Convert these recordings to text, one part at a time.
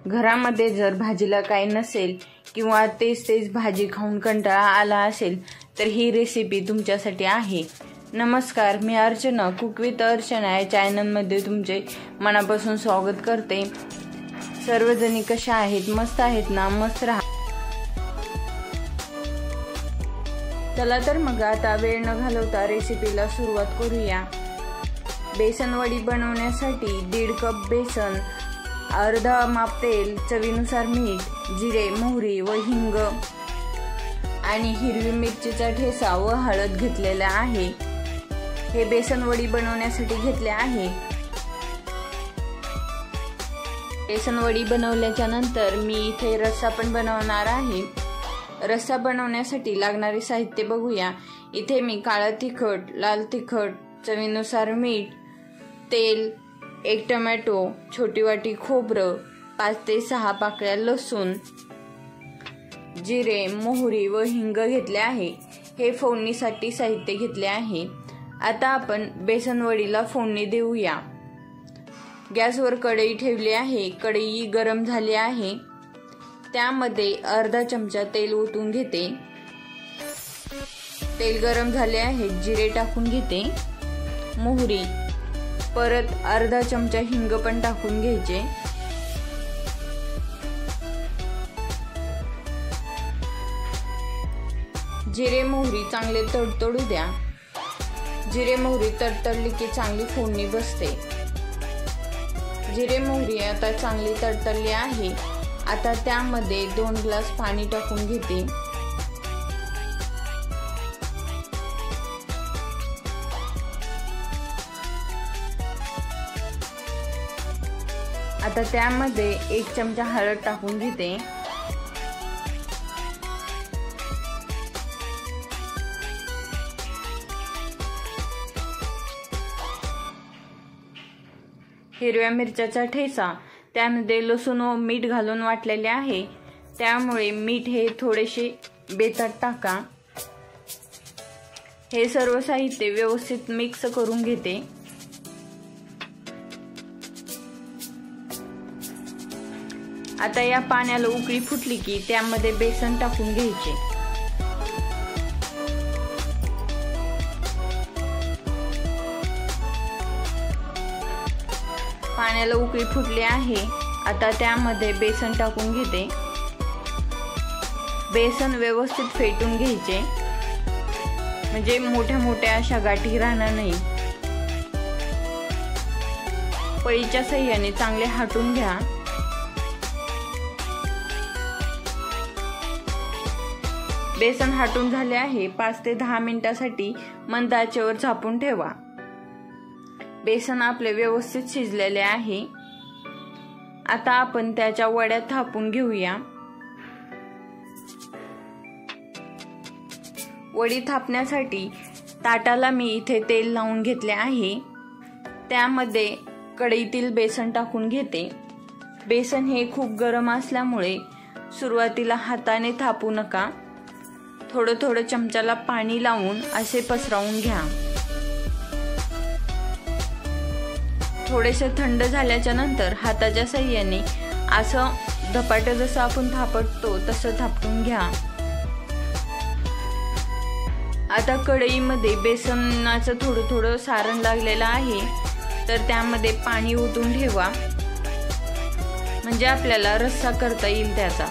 घरामध्ये जर भाजीला काही नसेल किंवा तेच भाजी खाऊन कंटाळा आला असेल तर ही रेसिपी तुमच्यासाठी आहे। नमस्कार, मी अर्चना कुक विथ अर्चना या चॅनलमध्ये तुमचे मनापासून स्वागत करते। सर्वजणी कशा आहेत? मस्त आहेत ना? मस्त राहा। चला तर मग आता वेळ न घालवता रेसिपीला सुरुवात करूया। बेसन वडी बनवण्यासाठी 1.5 कप बेसन, अर्धा माप तेल, चवीनुसार मीठ, जिरे, मोहरी व हिंग आणि हिरवी मिरचीचा ठेचा व हळद घेतलेला आहे। हे बेसन वडी बनवण्यासाठी घेतले आहे। बेसन वडी बनवल्याच्या नंतर मी इथे रस्सा पण बनवणार आहे। रस्सा बनवण्यासाठी लागणारे साहित्य बघूया। इथे मी काळा तिखट, लाल तिखट, चवीनुसार मीठ, तेल, 1 टोमॅटो, छोटी वाटी खोबरं, 5 ते 6 पाकळ्या लसूण, जिरे, मोहरी व हिंग घेतले आहे। हे फोडणीसाठी साहित्य घेतले आहे। आता आपण बेसन वडीला फोडणी देऊया। गॅसवर कढई ठेवली आहे। कढई गरम झाली आहे। त्यामध्ये अर्धा चमचा तेल ओतून घेते। तेल गरम झाले आहे। जिरे टाकून घेते, मोहरी, परत अर्धा चमचा हिंग पण टाकून घ्यायचे। जिरे मोहरी चांगले तडतडू द्या। जिरे मोहरी तडतडली की चांगली फोडणी बसते। जिरे मोहरी आता चांगली तडतडली आहे। आता त्यामध्ये 2 ग्लास पाणी टाकून घेते। आता त्यामध्ये 1 चमचा हळद टाकून घेते। हिरव्या मिरच्याचा ठेचा, त्यामध्ये लसूण व मीठ घालून वाटलेले आहे। त्यामुळे मीठ हे थोडेसे बेतात टाका। हे सर्व साहित्य व्यवस्थित मिक्स करून घेते। आता या पाण्याला उकळी फुटली की त्यामध्ये बेसन टाकून घ्यायचे। पाण्याला उकळी फुटली आहे। आता त्यामध्ये बेसन टाकून घेते। बेसन व्यवस्थित फेटून घ्यायचे, म्हणजे मोठ्या मोठ्या अशा गाठी राहणार नाही। पळीच्या साहाय्याने चांगले हाटून घ्या। बेसन हाटून झाले आहे। 5 ते 10 मिनिटांसाठी मंद आचेवर झाकून ठेवा। बेसन आपले व्यवस्थित शिजलेले आहे। आता आपण त्याच्या वड्या थापून घेऊया। वडी थापण्यासाठी ताटाला मी इथे तेल लावून घेतले आहे। त्यामध्ये कढईतील बेसन टाकून घेते। बेसन हे खूप गरम असल्यामुळे सुरुवातीला हाताने थापू नका। थोडं थोडं चमच्याला पाणी लावून असे पसरवून घ्या। थोडेसे थंड झाल्याच्या नंतर हाताच्या साहाय्याने असं धपाटे जसं आपण थापटतो तसं थापटून घ्या। आता कढईमध्ये बेसनाचं थोडं थोडं सारण लागलेलं आहे, तर त्यामध्ये पाणी ओतून ठेवा, म्हणजे आपल्याला रस्सा करता येईल त्याचा।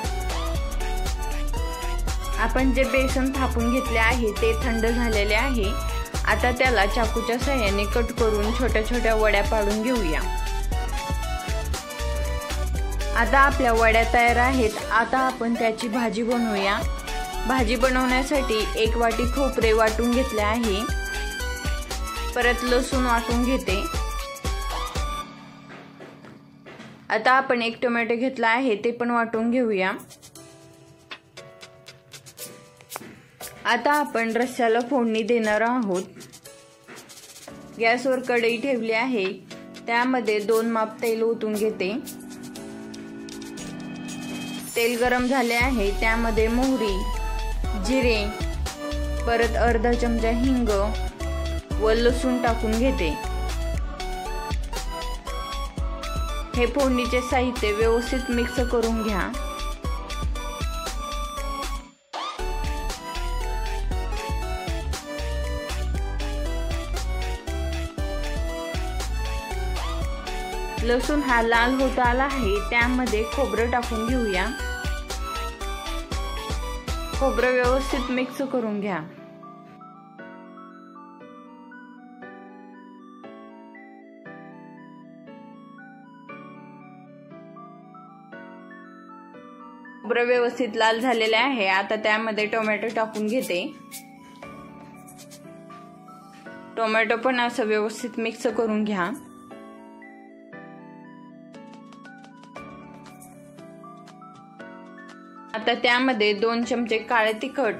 आपण जे बेसन थापून घेतले आहे ते थंड झालेले आहे। आता त्याला चाकूच्या साहाय्याने कट करून छोट्या छोट्या वड्या पाडून घेऊया। आता आपल्या वड्या तयार आहेत। आता आपण त्याची भाजी बनवूया। भाजी बनवण्यासाठी 1 वाटी खोबरे वाटून घेतले आहे। परत लसूण वाटून घेते। आता आपण 1 टोमॅटो घेतला आहे, ते पण वाटून घेऊया। आता आपण रस्स्याला फोडणी देणार आहोत। गॅसवर कढई ठेवली आहे। त्यामध्ये 2 माप तेल ओतून घेते। तेल गरम झाले आहे। त्यामध्ये मोहरी, जिरे, परत अर्धा चमचा हिंग व लसूण टाकून घेते। हे फोडणीचे साहित्य व्यवस्थित मिक्स करून घ्या। लसूण हा लाल होत आला आहे, त्यामध्ये खोबरं टाकून घेऊया। खोबरं व्यवस्थित मिक्स करून घ्या। खोबरं व्यवस्थित लाल झालेले आहे। आता त्यामध्ये टोमॅटो टाकून घेते। टोमॅटो पण असं व्यवस्थित मिक्स करून घ्या। आता त्यामध्ये 2 चमचे काळे तिखट,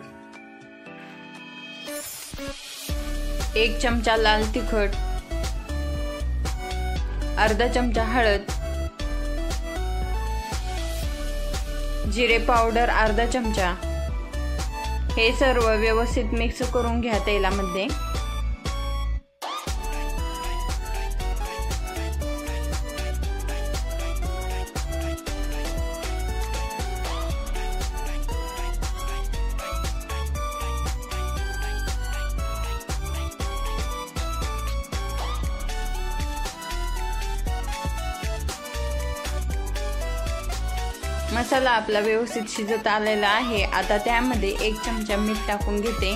1 चमचा लाल तिखट, अर्धा चमचा हळद, जिरे पावडर अर्धा चमचा, हे सर्व व्यवस्थित मिक्स करून घ्या तेलामध्ये। मसाला आपला व्यवस्थित शिजत आलेला आहे। आता त्यामध्ये 1 चमचा मीठ टाकून घेते।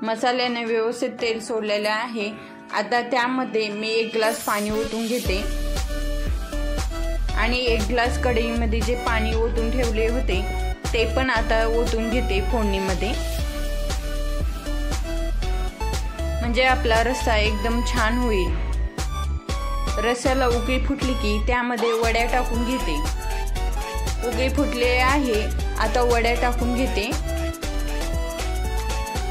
मसाल्याने व्यवस्थित तेल सोडलेले आहे। आता त्यामध्ये मी 1 ग्लास पाणी ओतून घेते आणि 1 ग्लास कढईमध्ये जे पाणी ओतून ठेवले होते ते पण आता ओतून घेते फोडणीमध्ये, म्हणजे आपला रस्सा एकदम छान होईल। रस्स्याला उकळी फुटली की त्यामध्ये वड्या टाकून घेते। उकळी फुटले आहे, आता वड्या टाकून घेते।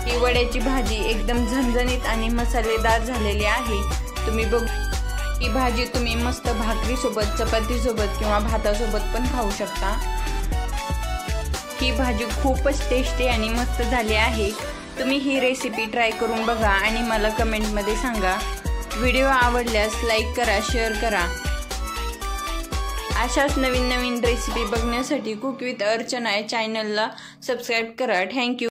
ही वड्याची भाजी एकदम झणझणीत आणि मसालेदार झालेली आहे। तुम्ही बघ, ही भाजी तुम्ही मस्त भाकरी सोबत, चपाती सोबत किंवा भातासोबत पण खाऊ शकता। ही भाजी खूपच टेस्टी आणि मस्त झाली आहे। तुम्ही ही रेसिपी ट्राय करून बघा आणि मला कमेंटमध्ये सांगा। व्हिडिओ आवडल्यास लाईक करा, शेअर करा। अशाच नवीन नवीन रेसिपी बघण्यासाठी कुक विथ अर्चना या चॅनलला सबस्क्राईब करा। थँक्यू।